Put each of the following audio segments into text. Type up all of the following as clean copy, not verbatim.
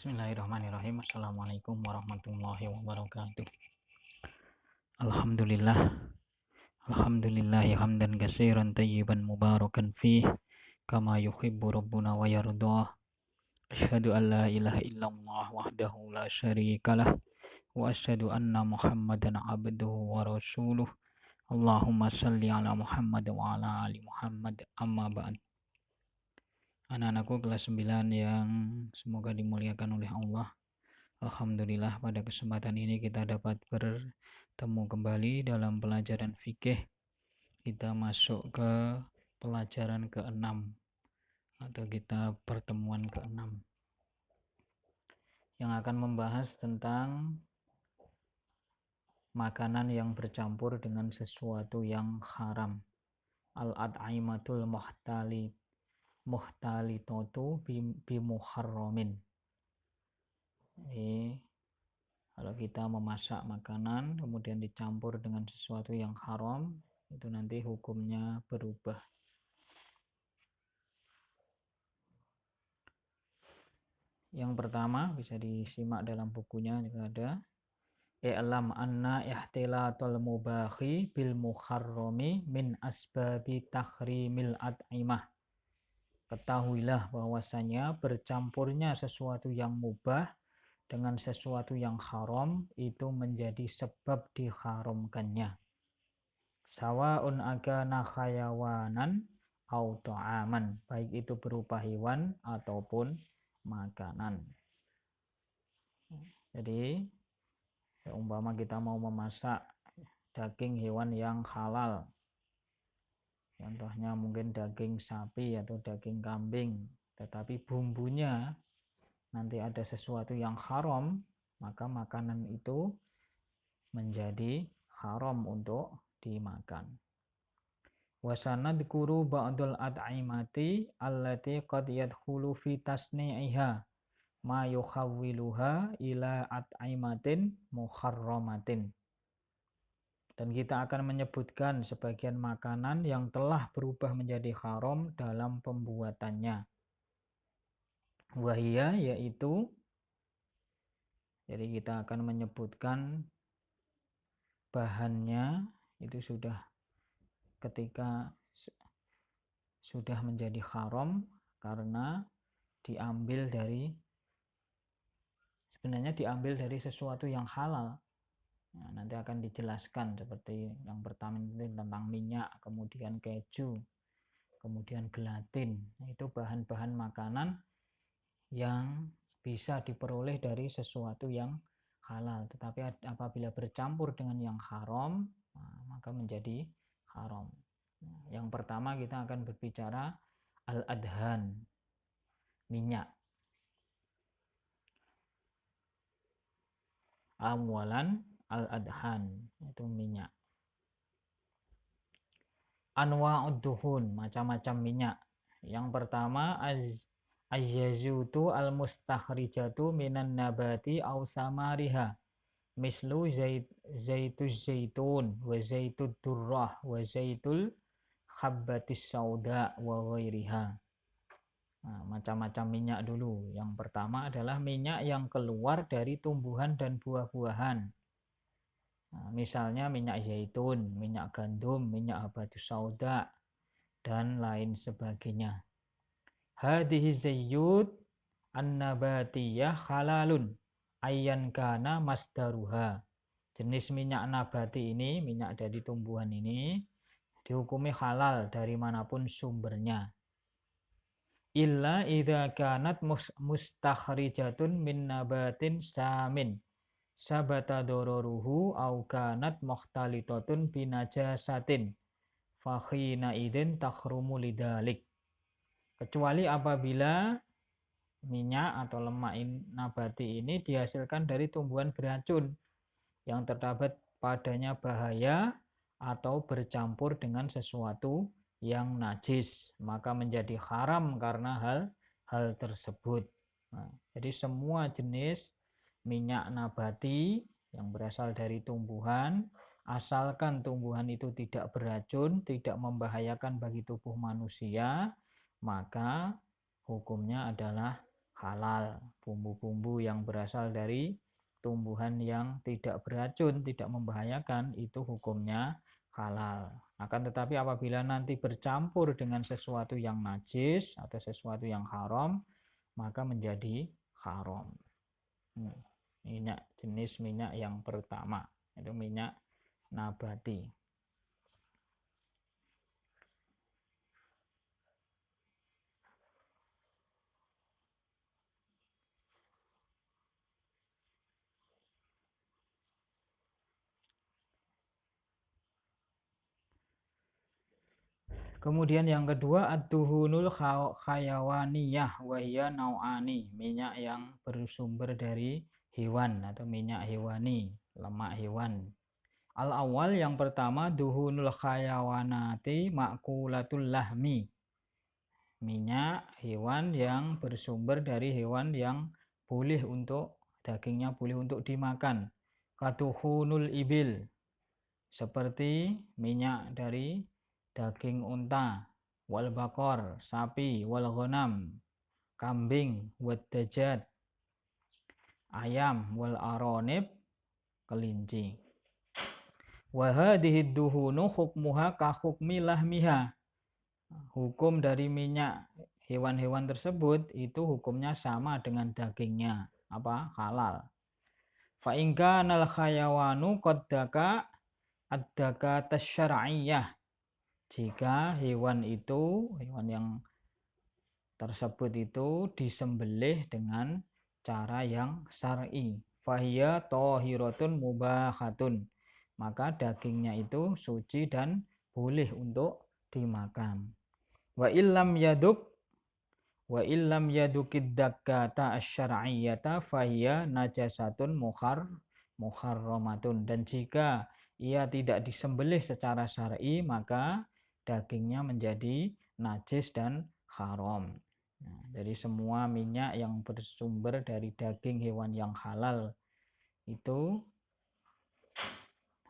Bismillahirrahmanirrahim. Assalamualaikum warahmatullahi wabarakatuh. Alhamdulillahi hamdan katsiran tayyiban mubarakan fih kama yuhibbu rabbuna wa yardah. Asyhadu an la ilaha illallah wahdahu la syarikalah wa asyhadu anna Muhammadan abduhu wa rasuluh. Allahumma salli ala Muhammad wa ala ali Muhammad, amma ba'd. Anak-anakku kelas 9 yang semoga dimuliakan oleh Allah. Alhamdulillah pada kesempatan ini kita dapat bertemu kembali dalam pelajaran fikih. Kita masuk ke pelajaran ke-6 atau kita pertemuan ke-6 yang akan membahas tentang makanan yang bercampur dengan sesuatu yang haram. Al-at'imatul muhtalitatu bimuharramin. Kalau kita memasak makanan kemudian dicampur dengan sesuatu yang haram, itu nanti hukumnya berubah. Yang pertama bisa disimak dalam bukunya juga ada. I'lam anna ihtilatul mubahi bil muharrami min asbabi tahrimil at'imah. Ketahuilah bahwasanya bercampurnya sesuatu yang mubah dengan sesuatu yang haram itu menjadi sebab diharamkannya. Sawa'un akana khayawanan au ta'aman, baik itu berupa hewan ataupun makanan. Jadi umpama kita mau memasak daging hewan yang halal, contohnya mungkin daging sapi atau daging kambing, tetapi bumbunya nanti ada sesuatu yang haram, maka makanan itu menjadi haram untuk dimakan. Wasanadkuru ba'dul at'imati allati qad yadkhulu fi tasni'iha ma yukhawwiluha ila at'imatin muharramatin. Dan kita akan menyebutkan sebagian makanan yang telah berubah menjadi haram dalam pembuatannya. Wahia yaitu, jadi kita akan menyebutkan bahannya itu sudah ketika sudah menjadi haram karena sebenarnya diambil dari sesuatu yang halal. Nah, nanti akan dijelaskan seperti yang pertama tentang minyak, kemudian keju, kemudian gelatin. Itu bahan-bahan makanan yang bisa diperoleh dari sesuatu yang halal, tetapi apabila bercampur dengan yang haram, maka menjadi haram. Yang pertama kita akan berbicara al-adhan, minyak. Awalan al-adhan, itu minyak. Anwa'ud duhun, macam-macam minyak. Yang pertama az-zazutu al-mustakhrijatu minan nabati aw samariha. Mislu zaituz zaitun wa zaitud durrah wa zaitul habbatis sauda wa ghairiha. Nah, macam-macam minyak dulu. Yang pertama adalah minyak yang keluar dari tumbuhan dan buah-buahan. Nah, misalnya minyak zaitun, minyak gandum, minyak habbatus sauda, dan lain sebagainya. Hadhihi zayyut an-nabatiyah halalun ayyan kana masdaruha. Jenis minyak nabati ini, minyak dari tumbuhan ini, dihukumi halal dari manapun sumbernya. Illa idza kanat mustakhrijatun min nabatin samin sabata dororuhu au kanat mukhtalitatun binajasatin fakhina idin takhrumu lidalik. Kecuali apabila minyak atau lemak nabati ini dihasilkan dari tumbuhan beracun yang terdapat padanya bahaya atau bercampur dengan sesuatu yang najis, maka menjadi haram karena hal tersebut. Nah, jadi semua jenis minyak nabati yang berasal dari tumbuhan, asalkan tumbuhan itu tidak beracun, tidak membahayakan bagi tubuh manusia, maka hukumnya adalah halal. Bumbu-bumbu yang berasal dari tumbuhan yang tidak beracun, tidak membahayakan, itu hukumnya halal. Akan tetapi apabila nanti bercampur dengan sesuatu yang najis atau sesuatu yang haram, maka menjadi haram. Minyak, jenis minyak yang pertama itu minyak nabati. Kemudian yang kedua ad-duhunul khayawaniyah wa hiya nau'ani, minyak yang bersumber dari hewan atau minyak hewani, lemak hewan. Al-awwal yang pertama duhunul khayawanati ma'kulatul lahmi, minyak hewan yang bersumber dari hewan yang boleh untuk dagingnya boleh untuk dimakan. Kaduhunul ibil, seperti minyak dari daging unta, wal bakor, sapi, wal ghanam, kambing, wad dajat, ayam, wal aronib, kelinci. Wa hadhihi duhunu hukmuha ka hukmi lahmiha. Hukum dari minyak hewan-hewan tersebut itu hukumnya sama dengan dagingnya, apa? Halal. Fa in kana al khayawanu qaddaka ad-daka tasyar'iyah, jika hewan yang tersebut itu disembelih dengan cara yang syar'i, fahiya thahiratun mubahatun, maka dagingnya itu suci dan boleh untuk dimakan. Wa illam yadukid dakata asyar'iyyata fahiya najasatun muharramatun, dan jika ia tidak disembelih secara syar'i maka dagingnya menjadi najis dan haram. Nah, jadi semua minyak yang bersumber dari daging hewan yang halal itu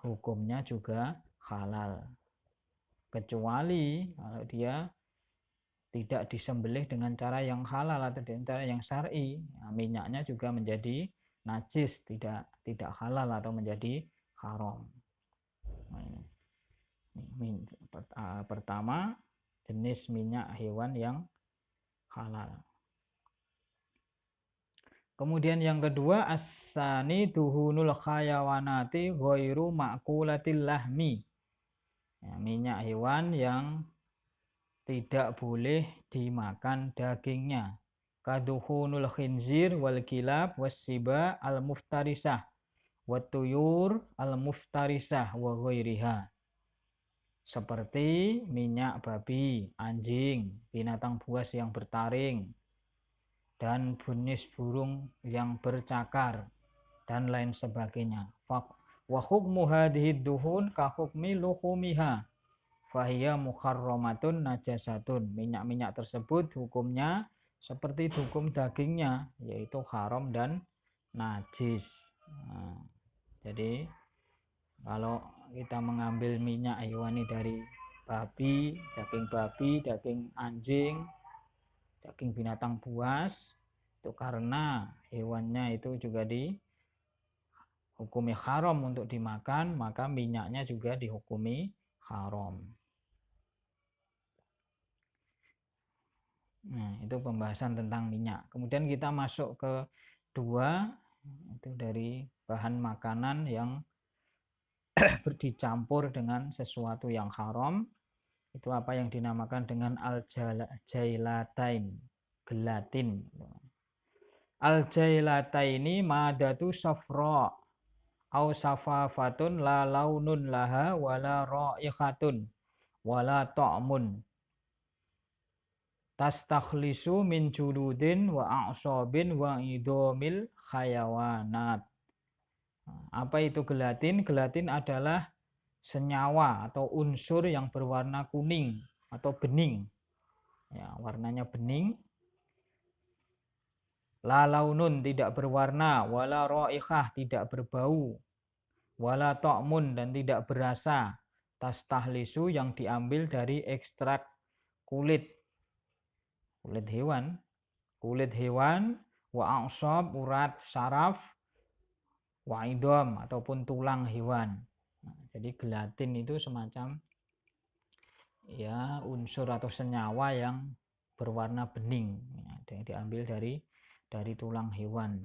hukumnya juga halal, kecuali kalau dia tidak disembelih dengan cara yang halal atau dengan cara yang syar'i, nah, minyaknya juga menjadi najis, tidak halal atau menjadi haram. Pertama, jenis minyak hewan yang halal. Kemudian yang kedua, as-sani duhunul khayawanati ghairu ma'kulatil lahmi, ya, minyak hewan yang tidak boleh dimakan dagingnya. Kaduhunul khinzir wal kilab wassiba al muftarisah watuyur al muftarisah wa ghairiha, seperti minyak babi, anjing, binatang buas yang bertaring, dan jenis burung yang bercakar, dan lain sebagainya. Wa hukmu hadhihi duhun ka hukmi luhumiha fahiya mukharramatun najasatun, minyak-minyak tersebut hukumnya seperti hukum dagingnya, yaitu haram dan najis. Nah, jadi kalau kita mengambil minyak hewani dari babi, daging anjing, daging binatang buas, itu karena hewannya itu juga dihukumi haram untuk dimakan, maka minyaknya juga dihukumi haram. Nah, itu pembahasan tentang minyak. Kemudian kita masuk ke dua, itu dari bahan makanan yang dicampur dengan sesuatu yang haram. Itu apa yang dinamakan dengan al-jailatain, gelatin. Al-jailataini madatu safra au safafatun la launun laha wala ra'ihatun wala ta'mun tastakhlisu min juludin wa a'sobin wa idomil khayawanat. Apa itu gelatin? Gelatin adalah senyawa atau unsur yang berwarna kuning atau bening. Ya, warnanya bening. La launun, tidak berwarna, wala raihah, tidak berbau, wala ta'mun, dan tidak berasa. Tastahlisu, yang diambil dari ekstrak kulit hewan, kulit hewan, wa a'sab, urat, saraf, wa idham ataupun tulang hewan. Nah, jadi gelatin itu semacam ya unsur atau senyawa yang berwarna bening, yang diambil dari tulang hewan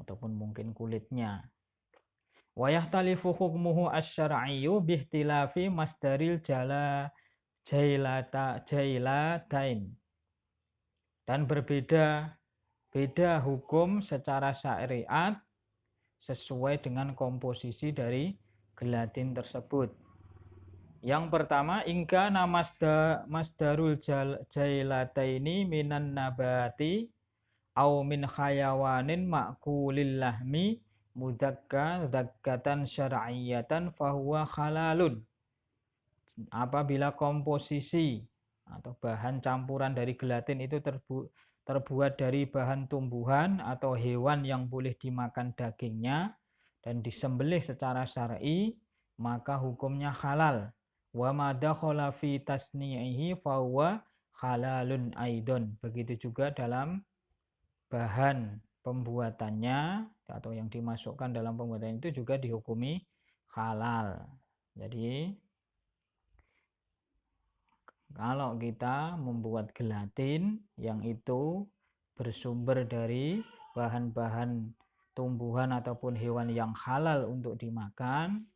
ataupun mungkin kulitnya. Wa yahtalifu hukmuhu asy-syar'iyyu bihtilafi masdaril jailatain. Dan berbeda hukum secara syariat sesuai dengan komposisi dari gelatin tersebut. Yang pertama, ingka masdarul jailataini minan nabati au min hayawanin ma'kulil lahmi zakkatan syar'iyatan fahuwa halalun. Apabila komposisi atau bahan campuran dari gelatin itu terbuat dari bahan tumbuhan atau hewan yang boleh dimakan dagingnya dan disembelih secara syar'i, maka hukumnya halal. Wa ma dakhala fi tasni'ihi fahuwa halalun aidon. Begitu juga dalam bahan pembuatannya atau yang dimasukkan dalam pembuatan itu juga dihukumi halal. Jadi kalau kita membuat gelatin yang itu bersumber dari bahan-bahan tumbuhan ataupun hewan yang halal untuk dimakan,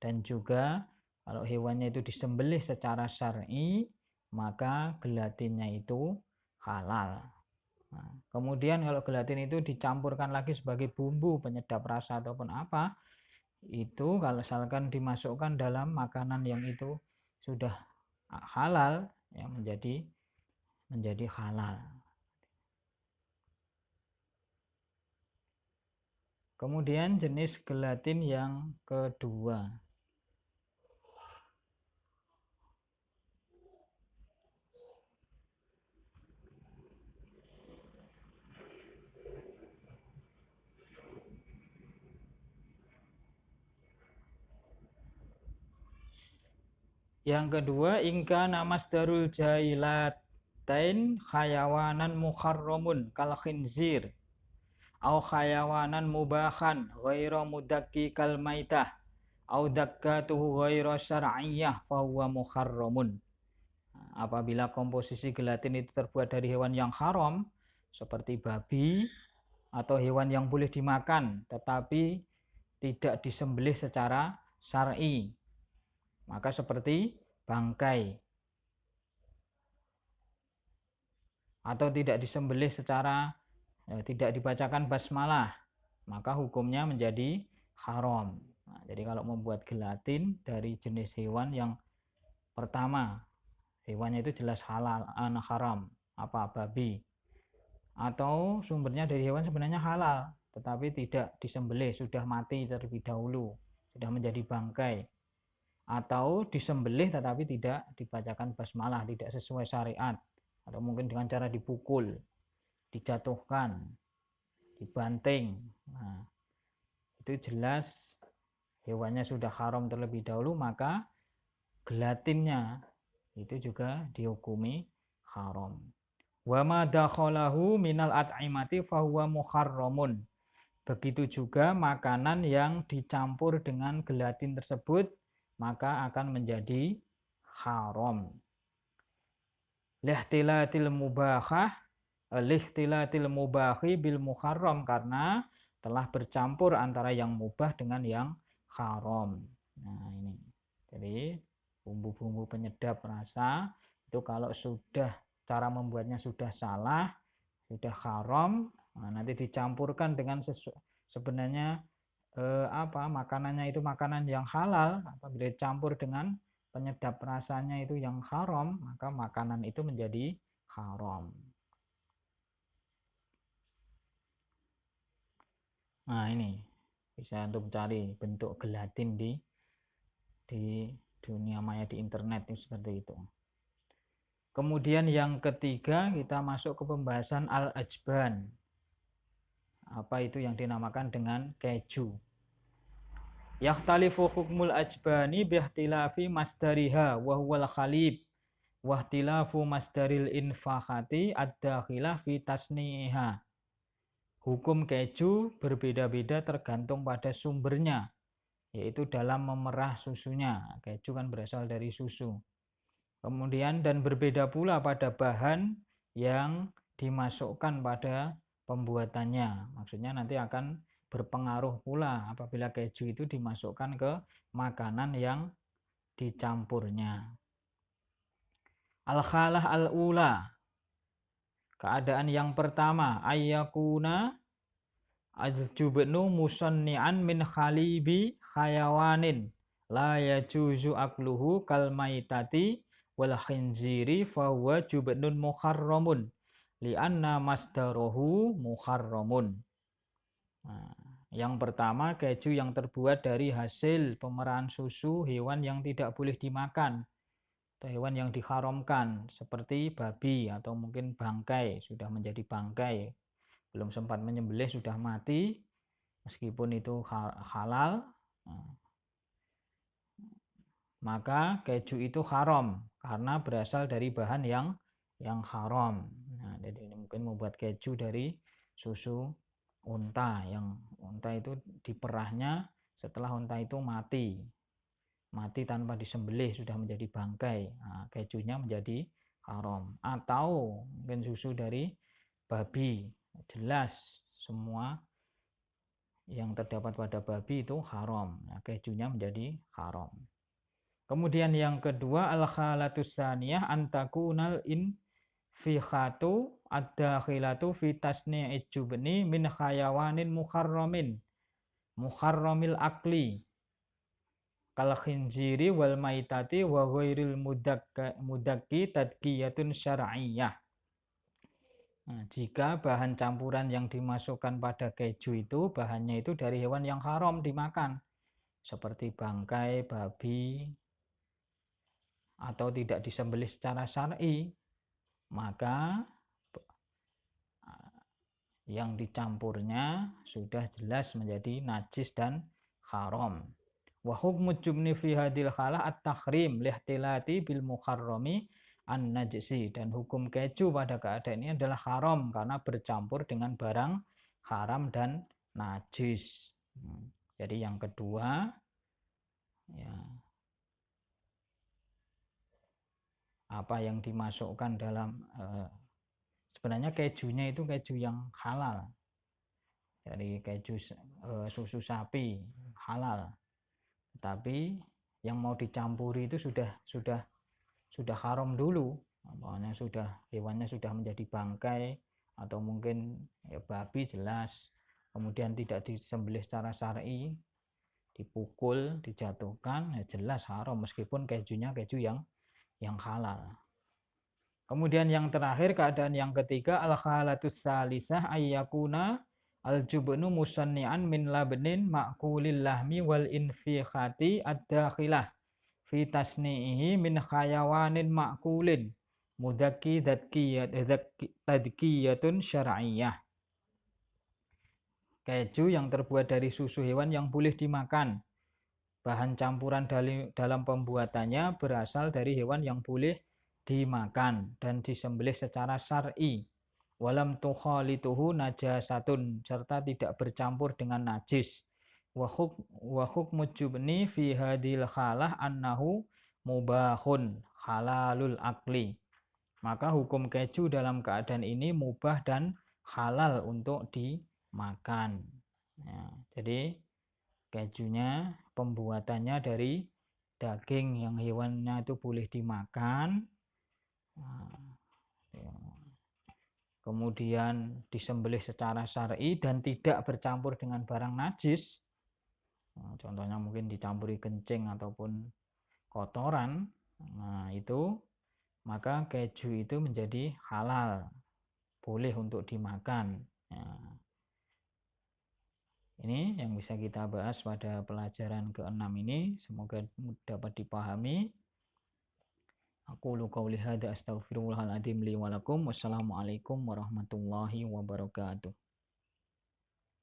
dan juga kalau hewannya itu disembelih secara syar'i, maka gelatinnya itu halal. Nah, kemudian kalau gelatin itu dicampurkan lagi sebagai bumbu penyedap rasa ataupun apa, itu kalau misalkan dimasukkan dalam makanan yang itu sudah halal, ya menjadi halal. Kemudian jenis gelatin yang kedua. Yang kedua, ingka namasdarul jailatain khayawanan mukharramun kal khinzir au khayawanan mubahan ghaira mudakki kal maitah au dakkatuhu ghaira syar'iyyah fahuwa mukharramun. Apabila komposisi gelatin itu terbuat dari hewan yang haram seperti babi atau hewan yang boleh dimakan tetapi tidak disembelih secara syar'i, maka seperti bangkai, atau tidak disembelih secara tidak dibacakan basmalah, maka hukumnya menjadi haram. Nah, jadi kalau membuat gelatin dari jenis hewan yang pertama, hewannya itu jelas halal, haram, apa babi, atau sumbernya dari hewan sebenarnya halal tetapi tidak disembelih, sudah mati terlebih dahulu, sudah menjadi bangkai, atau disembelih tetapi tidak dibacakan basmalah, tidak sesuai syariat, atau mungkin dengan cara dipukul, dijatuhkan, dibanting. Nah, itu jelas hewannya sudah haram terlebih dahulu, maka gelatinnya itu juga dihukumi haram. Wa ma dakhalahu minal at'imati fahuwa muharramun. Begitu juga makanan yang dicampur dengan gelatin tersebut maka akan menjadi haram. Lihtilatil mubahi bil muharram, karena telah bercampur antara yang mubah dengan yang haram. Nah, ini. Jadi bumbu-bumbu penyedap rasa itu kalau sudah cara membuatnya sudah salah, sudah haram, nah, nanti dicampurkan dengan sebenarnya makanannya itu makanan yang halal, apabila dicampur dengan penyedap rasanya itu yang haram, maka makanan itu menjadi haram. Nah, ini bisa untuk mencari bentuk gelatin di dunia maya, di internet itu seperti itu. Kemudian yang ketiga kita masuk ke pembahasan al-ajban. Apa itu yang dinamakan dengan keju. Yakhtalifu hukmul ajbani bihtilafi masdariha wa huwal khalib Wahtilafu masdaril infakhati ad-dakhilah fi tasniha. Hukum keju berbeda-beda tergantung pada sumbernya, yaitu dalam memerah susunya. Keju kan berasal dari susu. Kemudian dan berbeda pula pada bahan yang dimasukkan pada pembuatannya. Maksudnya nanti akan berpengaruh pula apabila keju itu dimasukkan ke makanan yang dicampurnya. Al-khalah al-ula. Keadaan yang pertama, ayyakuna al-jubnu musanni'an min khalibi khayawanin la yajuzu akluhu kal maitati wal khinziri fahuwa jubnun muharramun li'anna masdaruhu muharramun. Nah, yang pertama, keju yang terbuat dari hasil pemerahan susu hewan yang tidak boleh dimakan atau hewan yang diharamkan seperti babi atau mungkin bangkai, sudah menjadi bangkai, belum sempat menyembelih sudah mati, meskipun itu halal, maka keju itu haram karena berasal dari bahan yang haram. Nah, jadi ini mungkin membuat keju dari susu unta, yang unta itu diperahnya setelah unta itu mati tanpa disembelih, sudah menjadi bangkai. Nah, kejunya menjadi haram. Atau mungkin susu dari babi, jelas semua yang terdapat pada babi itu haram. Nah, kejunya menjadi haram. Kemudian yang kedua, al-khalatus saniyah antakunal infikhatu ad-dakhilatu fi tasni'ij jubni min khayawanin muharramil akli kal khinziri wal maitati wa ghairil mudakki tadkiyatun syar'iyyah. Nah, jika bahan campuran yang dimasukkan pada keju itu bahannya itu dari hewan yang haram dimakan, seperti bangkai babi atau tidak disembelih secara syar'i, maka yang dicampurnya sudah jelas menjadi najis dan haram. Wa hukmu jubni fi hadil khalah at-tahrim lihtilati bil muharrami an-najisi, dan hukum keju pada keadaan ini adalah haram karena bercampur dengan barang haram dan najis. Jadi yang kedua, ya, apa yang dimasukkan dalam sebenarnya kejunya itu keju yang halal, dari keju susu sapi halal, tapi yang mau dicampuri itu sudah haram dulu, makanya hewannya sudah menjadi bangkai atau mungkin ya babi jelas, kemudian tidak disembelih secara syar'i, dipukul, dijatuhkan, ya jelas haram meskipun kejunya keju yang halal. Kemudian yang terakhir, keadaan yang ketiga, al-khalatus salisah ayyakuna al-jubnu musanni'an min labnin ma'kulil lahmi wal infikhati ad-dakhilah fi tasni'ihi min khayawanin ma'kulin mudakki tadkiyatun syar'iyyah. Keju yang terbuat dari susu hewan yang boleh dimakan. Bahan campuran dalam pembuatannya berasal dari hewan yang boleh dimakan dan disembelih secara syar'i. Walam tukhalituhu najasatun, serta tidak bercampur dengan najis. Wa hukmu jubni fi hadil khalah annahu mubahun halalul akli. Maka hukum keju dalam keadaan ini mubah dan halal untuk dimakan. Ya, jadi kejunya pembuatannya dari daging yang hewannya itu boleh dimakan, kemudian disembelih secara syar'i dan tidak bercampur dengan barang najis. Contohnya mungkin dicampuri kencing ataupun kotoran. Nah, itu maka keju itu menjadi halal, boleh untuk dimakan. Ini yang bisa kita bahas pada pelajaran ke-6 ini. Semoga dapat dipahami. Aqulu qauli hadza astaghfirullahaladzim li wa lakum. Wassalamualaikum warahmatullahi wabarakatuh.